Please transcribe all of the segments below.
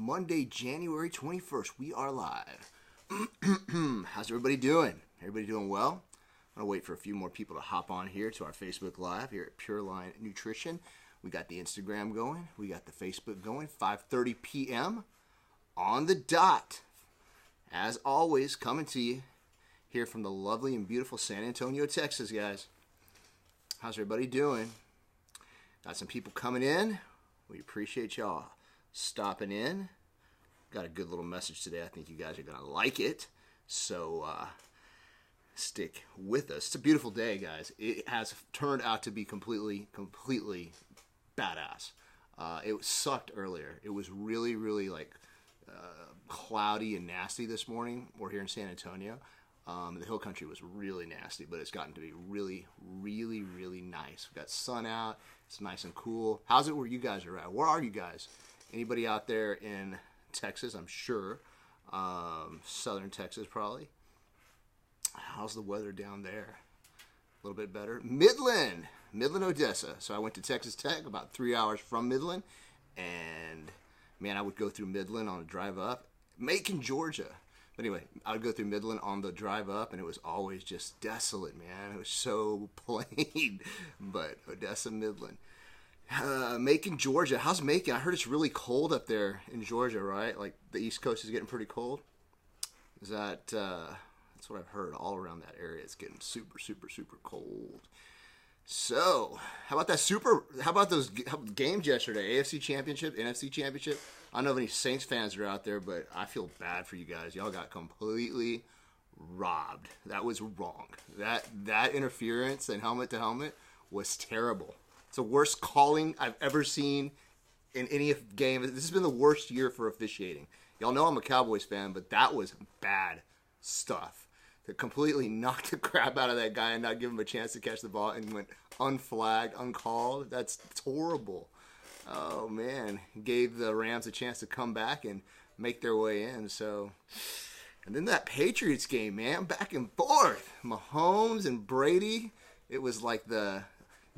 Monday, January 21st. We are live. How's everybody doing? Everybody doing well? I'm going to wait for a few more people to hop on here to our Facebook Live here at Pureline Nutrition. We got the Instagram going. We got the Facebook going. 5:30 p.m. on the dot. As always, coming to you here from the lovely and beautiful San Antonio, Texas, guys. How's everybody doing? Got some people coming in. We appreciate y'all stopping in. Got a good little message today. I think you guys are going to like it. So stick with us. It's a beautiful day, guys. It has turned out to be completely badass. It sucked earlier. It was really like cloudy and nasty this morning. We're here in San Antonio. The hill country was really nasty, but it's gotten to be really nice. We've got sun out. It's nice and cool. How's it where you guys are at? Where are you guys? Anybody out there in Texas, I'm sure. Southern Texas, probably. How's the weather down there? A little bit better. Midland, Odessa. So I went to Texas Tech, about 3 hours from Midland. And, man, I would go through Midland on the drive up. Macon, Georgia. But anyway, I would go through Midland on the drive up, and it was always just desolate, man. It was so plain. But Odessa, Midland. Macon, Georgia. How's Macon? I heard it's really cold up there in Georgia, right? Like the East Coast is getting pretty cold. Is that, that's what I've heard all around that area. It's getting super cold. So, how about those games yesterday? AFC Championship, NFC Championship. I don't know if any Saints fans are out there, but I feel bad for you guys. Y'all got completely robbed. That was wrong. That interference and helmet to helmet was terrible. It's the worst calling I've ever seen in any game. This has been the worst year for officiating. Y'all know I'm a Cowboys fan, but that was bad stuff. To completely knock the crap out of that guy and not give him a chance to catch the ball and went unflagged, uncalled. That's horrible. Oh, man. Gave the Rams a chance to come back and make their way in. So, and then that Patriots game, man, back and forth. Mahomes and Brady. It was like the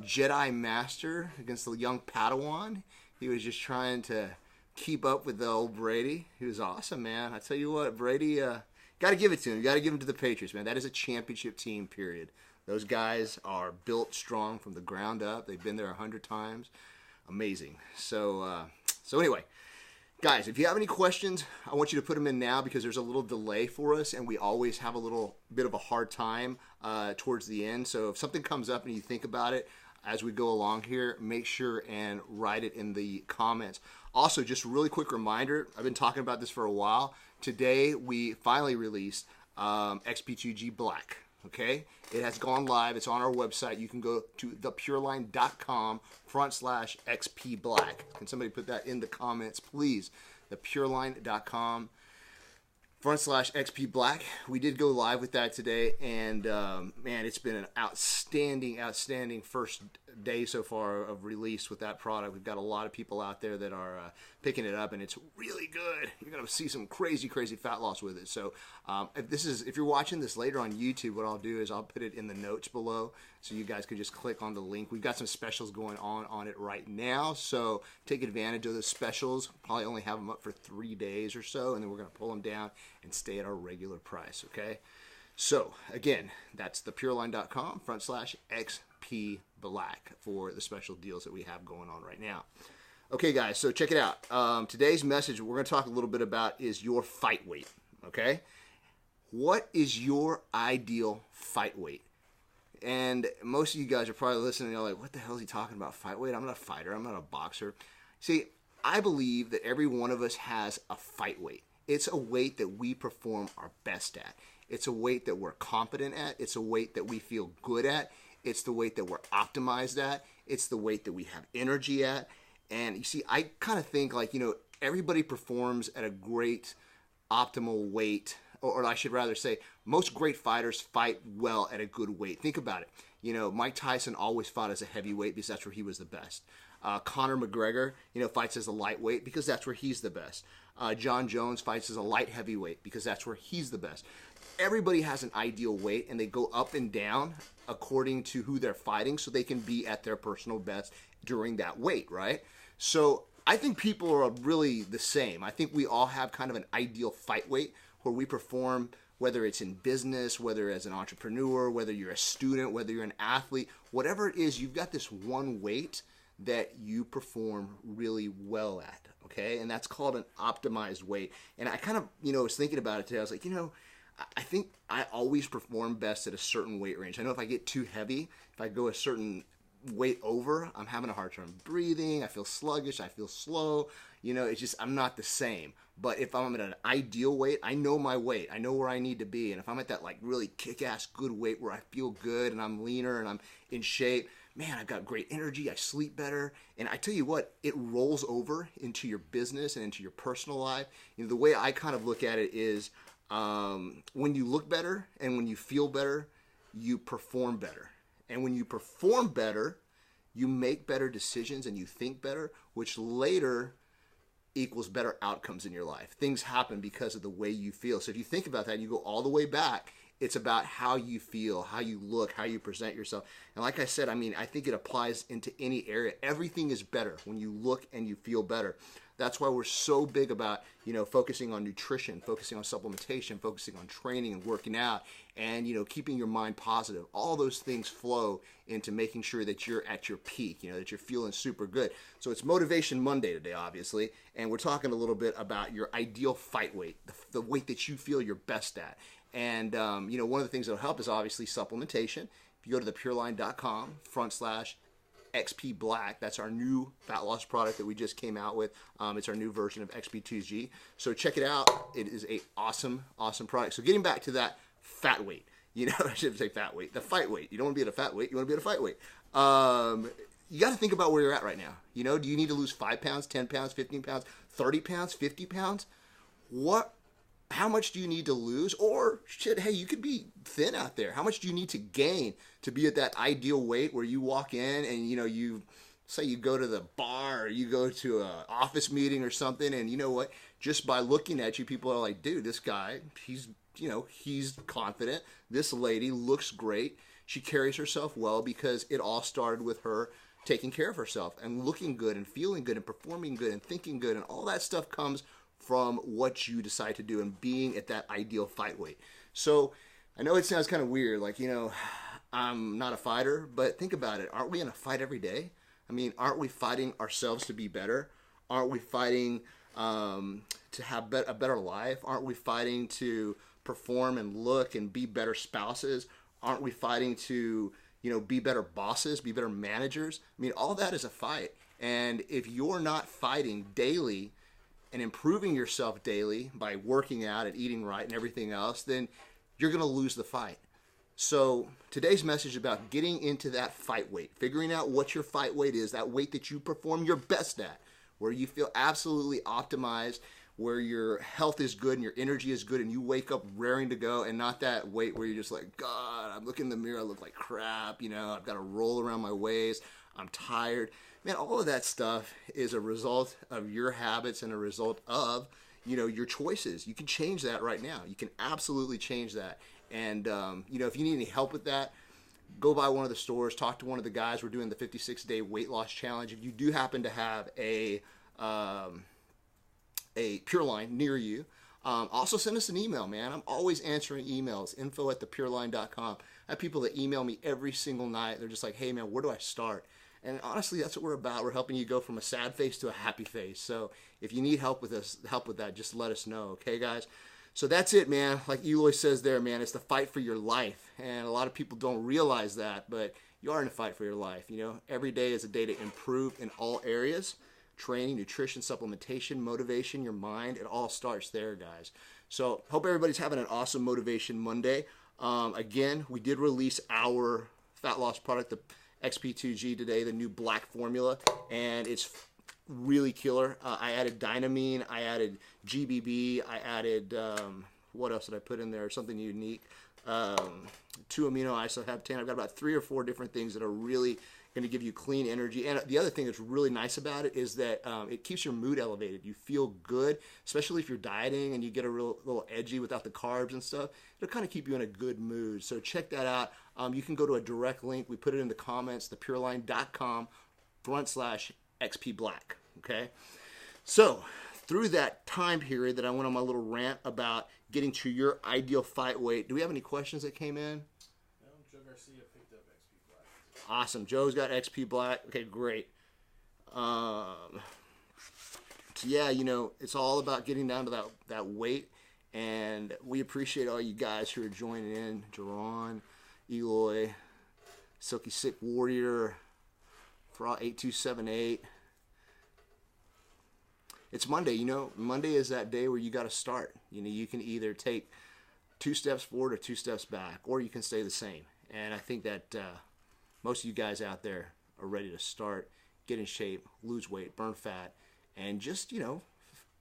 Jedi Master against the young Padawan. He was just trying to keep up with the old Brady. He was awesome, man. I tell you what, Brady, got to give it to him. You got to give him to the Patriots, man. That is a championship team, period. Those guys are built strong from the ground up. They've been there 100 times. Amazing. So anyway, guys, if you have any questions, I want you to put them in now because there's a little delay for us, and we always have a little bit of a hard time towards the end. So if something comes up and you think about it as we go along here, make sure and write it in the comments. Also, just a really quick reminder, I've been talking about this for a while. Today, we finally released XBG Black, okay? It has gone live. It's on our website. You can go to thepureline.com/XP Black. Can somebody put that in the comments, please? Thepureline.com/XP Black. We did go live with that today, and man, it's been an outstanding first day so far of release with that product. We've got a lot of people out there that are picking it up, and it's really good. You're gonna see some crazy fat loss with it. So if you're watching this later on YouTube, what I'll do is I'll put it in the notes below so you guys can just click on the link. We've got some specials going on it right now, so take advantage of the specials. Probably only have them up for 3 days or so, and then we're gonna pull them down and stay at our regular price, okay? So, again, that's thepureline.com/XP Black for the special deals that we have going on right now. Okay, guys, so check it out. Today's message we're going to talk a little bit about is your fight weight, okay? What is your ideal fight weight? And most of you guys are probably listening and you're like, what the hell is he talking about, fight weight? I'm not a fighter. I'm not a boxer. See, I believe that every one of us has a fight weight. It's a weight that we perform our best at. It's a weight that we're competent at. It's a weight that we feel good at. It's the weight that we're optimized at. It's the weight that we have energy at. And you see, I kind of think like, everybody performs at a great optimal weight, or I should rather say most great fighters fight well at a good weight. Think about it. Mike Tyson always fought as a heavyweight because that's where he was the best. Conor McGregor, fights as a lightweight because that's where he's the best. John Jones fights as a light heavyweight because that's where he's the best. Everybody has an ideal weight, and they go up and down according to who they're fighting so they can be at their personal best during that weight, right? So I think people are really the same. I think we all have kind of an ideal fight weight where we perform, whether it's in business, whether as an entrepreneur, whether you're a student, whether you're an athlete, whatever it is, you've got this one weight that you perform really well at, okay? And that's called an optimized weight. And I kind of, was thinking about it today. I was like, I think I always perform best at a certain weight range. I know if I get too heavy, if I go a certain weight over, I'm having a hard time breathing. I feel sluggish. I feel slow. It's just, I'm not the same. But if I'm at an ideal weight, I know my weight. I know where I need to be. And if I'm at that like really kick-ass good weight where I feel good and I'm leaner and I'm in shape, man, I've got great energy. I sleep better. And I tell you what, it rolls over into your business and into your personal life. The way I kind of look at it is when you look better and when you feel better, you perform better. And when you perform better, you make better decisions and you think better, which later equals better outcomes in your life. Things happen because of the way you feel. So if you think about that, you go all the way back, it's about how you feel, how you look, how you present yourself. And like I said, I think it applies into any area. Everything is better when you look and you feel better. That's why we're so big about, focusing on nutrition, focusing on supplementation, focusing on training and working out, and, keeping your mind positive. All those things flow into making sure that you're at your peak, that you're feeling super good. So it's Motivation Monday today, obviously, and we're talking a little bit about your ideal fight weight, the weight that you feel you're best at. And, one of the things that will help is obviously supplementation. If you go to the pureline.com/XP Black. That's our new fat loss product that we just came out with. It's our new version of XB2G. So check it out. It is a awesome product. So getting back to that fat weight, I shouldn't say fat weight, the fight weight. You don't want to be at a fat weight. You want to be at a fight weight. You got to think about where you're at right now. Do you need to lose 5 pounds, 10 pounds, 15 pounds, 30 pounds, 50 pounds? How much do you need to lose? Or shit, hey, you could be thin out there. How much do you need to gain to be at that ideal weight where you walk in and you say you go to the bar or you go to an office meeting or something, and you know what? Just by looking at you, people are like, dude, this guy, he's confident. This lady looks great. She carries herself well because it all started with her taking care of herself and looking good and feeling good and performing good and thinking good, and all that stuff comes from what you decide to do and being at that ideal fight weight. So I know it sounds kind of weird, like, I'm not a fighter, but think about it. Aren't we in a fight every day? Aren't we fighting ourselves to be better? Aren't we fighting to have a better life? Aren't we fighting to perform and look and be better spouses? Aren't we fighting to, be better bosses, be better managers? All that is a fight. And if you're not fighting daily and improving yourself daily by working out and eating right and everything else, then you're going to lose the fight. So today's message is about getting into that fight weight, figuring out what your fight weight is, that weight that you perform your best at, where you feel absolutely optimized, where your health is good and your energy is good and you wake up raring to go, and not that weight where you're just like, God, I'm looking in the mirror, I look like crap, I've got to roll around my waist, I'm tired. Man, all of that stuff is a result of your habits and a result of, your choices. You can change that right now. You can absolutely change that. And, if you need any help with that, go by one of the stores, talk to one of the guys. We're doing the 56-day weight loss challenge. If you do happen to have a Pureline near you, also send us an email, man. I'm always answering emails, info@thepureline.com. I have people that email me every single night. They're just like, hey, man, where do I start? And honestly, that's what we're about. We're helping you go from a sad face to a happy face. So if you need help with that, just let us know. Okay, guys? So that's it, man. Like Eloy says there, man, it's the fight for your life. And a lot of people don't realize that, but you are in a fight for your life. Every day is a day to improve in all areas. Training, nutrition, supplementation, motivation, your mind. It all starts there, guys. So hope everybody's having an awesome Motivation Monday. Again, we did release our fat loss product, the XP2G today, the new black formula, and it's really killer. I added dynamine, I added GBB, I added, what else did I put in there? Something unique. 2-amino isoheptane. I've got about 3 or 4 different things that are really going to give you clean energy. And the other thing that's really nice about it is that it keeps your mood elevated. You feel good, especially if you're dieting and you get a little edgy without the carbs and stuff. It'll kind of keep you in a good mood. So check that out. You can go to a direct link. We put it in the comments, thepureline.com/XP Black. Okay. So, through that time period that I went on my little rant about getting to your ideal fight weight, do we have any questions that came in? No, Joe Garcia picked up XP Black. Awesome. Joe's got XP Black. Okay, great. So yeah, you know, it's all about getting down to that weight, and we appreciate all you guys who are joining in. Jerron, Eloy, Silky Sick Warrior, Fra 8278. It's Monday, you know. Monday is that day where you got to start. You know, you can either take 2 steps forward or 2 steps back, or you can stay the same. And I think that most of you guys out there are ready to start, get in shape, lose weight, burn fat, and just, you know,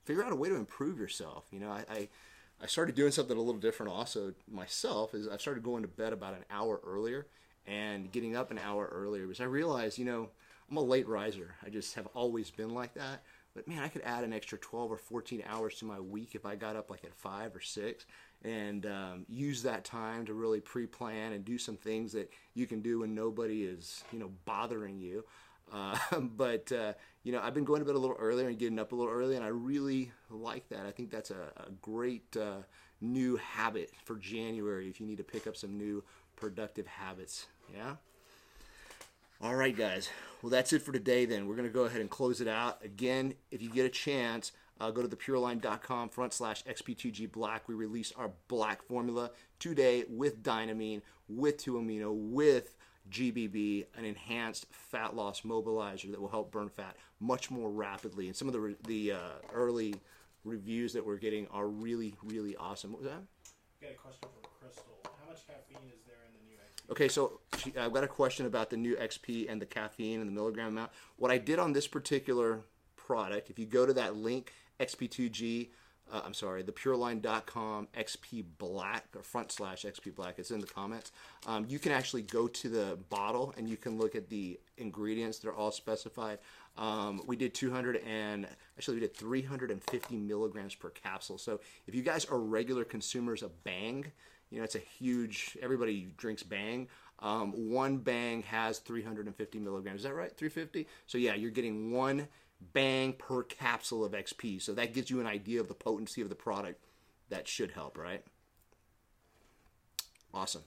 figure out a way to improve yourself. You know, I started doing something a little different also myself. Is I started going to bed about an hour earlier and getting up an hour earlier, because I realized, you know, I'm a late riser. I just have always been like that. But man, I could add an extra 12 or 14 hours to my week if I got up like at 5 or 6 and use that time to really pre-plan and do some things that you can do when nobody is, you know, bothering you. But you know, I've been going to bed a little earlier and getting up a little early, and I really like that. I think that's a great new habit for January if you need to pick up some new productive habits. Yeah? All right, guys. Well, that's it for today then. We're going to go ahead and close it out. Again, if you get a chance, go to thepureline.com/XP2G Black. We release our black formula today with Dynamine, with 2-amino, with GBB, an enhanced fat loss mobilizer that will help burn fat much more rapidly. And some of the early reviews that we're getting are really, really awesome. What was that? Got a question from Crystal. How much caffeine is there in the new XP? Okay, so I've got a question about the new XP and the caffeine and the milligram amount. What I did on this particular product, if you go to that link, XP2G, thepureline.com XP Black, or /XP Black, it's in the comments. You can actually go to the bottle and you can look at the ingredients. They're all specified. We did 350 milligrams per capsule. So if you guys are regular consumers of Bang, you know, it's a huge, everybody drinks Bang. One Bang has 350 milligrams. Is that right? 350? So yeah, you're getting 1 Bang per capsule of XP. So that gives you an idea of the potency of the product. That should help, right? Awesome.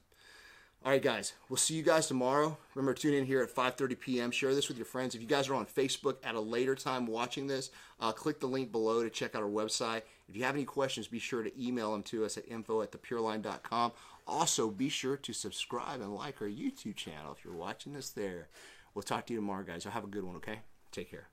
All right, guys. We'll see you guys tomorrow. Remember, tune in here at 5:30 p.m. Share this with your friends. If you guys are on Facebook at a later time watching this, click the link below to check out our website. If you have any questions, be sure to email them to us at info@thepureline.com. Also, be sure to subscribe and like our YouTube channel if you're watching this there. We'll talk to you tomorrow, guys. Have a good one, okay? Take care.